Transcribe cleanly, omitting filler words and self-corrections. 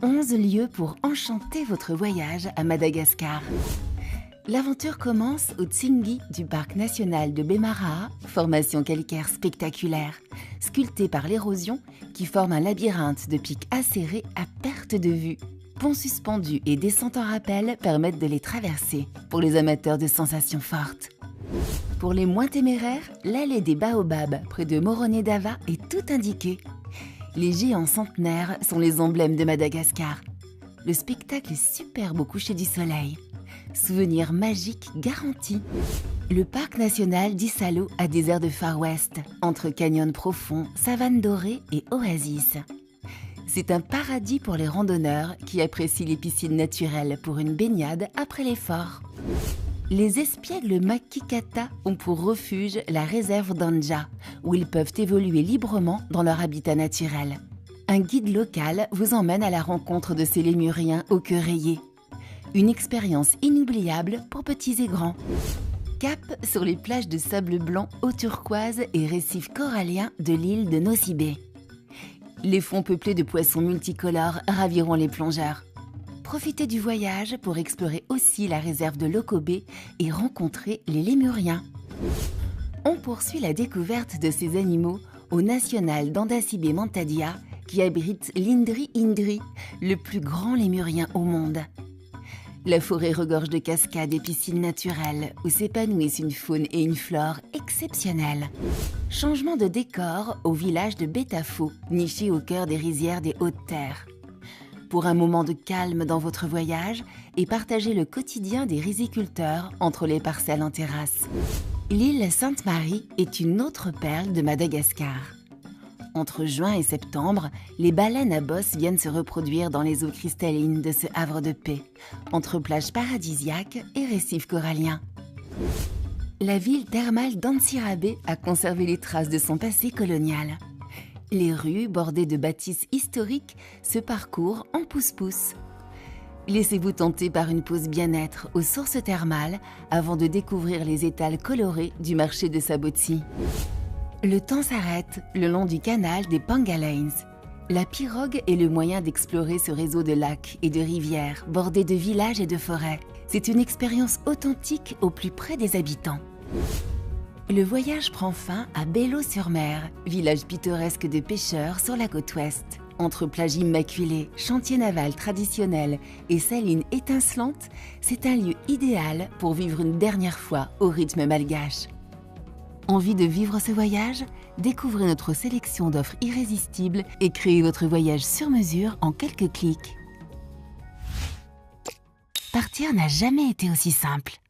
11 lieux pour enchanter votre voyage à Madagascar. L'aventure commence au Tsingy du parc national de Bemaraha, formation calcaire spectaculaire, sculptée par l'érosion qui forme un labyrinthe de pics acérés à perte de vue. Ponts suspendus et descentes en rappel permettent de les traverser pour les amateurs de sensations fortes. Pour les moins téméraires, l'allée des Baobabs près de Morone-Dava est tout indiquée. Les géants centenaires sont les emblèmes de Madagascar. Le spectacle est superbe au coucher du soleil. Souvenir magique garanti. Le parc national d'Issalo a des airs de Far West, entre canyons profonds, savanes dorées et oasis. C'est un paradis pour les randonneurs qui apprécient les piscines naturelles pour une baignade après l'effort. Les espiègles Makikata ont pour refuge la réserve d'Anja, où ils peuvent évoluer librement dans leur habitat naturel. Un guide local vous emmène à la rencontre de ces lémuriens au cœur rayé. Une expérience inoubliable pour petits et grands. Cap sur les plages de sable blanc eau turquoise et récifs coralliens de l'île de Nosy Be. Les fonds peuplés de poissons multicolores raviront les plongeurs. Profitez du voyage pour explorer aussi la réserve de Lokobe et rencontrer les lémuriens. On poursuit la découverte de ces animaux au national d'Andasibe Mantadia qui abrite l'Indri Indri, le plus grand lémurien au monde. La forêt regorge de cascades et piscines naturelles où s'épanouissent une faune et une flore exceptionnelles. Changement de décor au village de Betafo, niché au cœur des rizières des Hautes-Terres. Pour un moment de calme dans votre voyage et partager le quotidien des riziculteurs entre les parcelles en terrasse. L'île Sainte-Marie est une autre perle de Madagascar. Entre juin et septembre, les baleines à bosse viennent se reproduire dans les eaux cristallines de ce havre de paix, entre plages paradisiaques et récifs coralliens. La ville thermale d'Antsirabe a conservé les traces de son passé colonial. Les rues, bordées de bâtisses historiques, se parcourent en pouce-pouce. Laissez-vous tenter par une pause bien-être aux sources thermales avant de découvrir les étals colorés du marché de Sabotsi. Le temps s'arrête le long du canal des Pangalains. La pirogue est le moyen d'explorer ce réseau de lacs et de rivières bordés de villages et de forêts. C'est une expérience authentique au plus près des habitants. Le voyage prend fin à Bello-sur-Mer, village pittoresque de pêcheurs sur la côte ouest. Entre plages immaculées, chantiers navals traditionnels et salines étincelantes, c'est un lieu idéal pour vivre une dernière fois au rythme malgache. Envie de vivre ce voyage? Découvrez notre sélection d'offres irrésistibles et créez votre voyage sur mesure en quelques clics. Partir n'a jamais été aussi simple.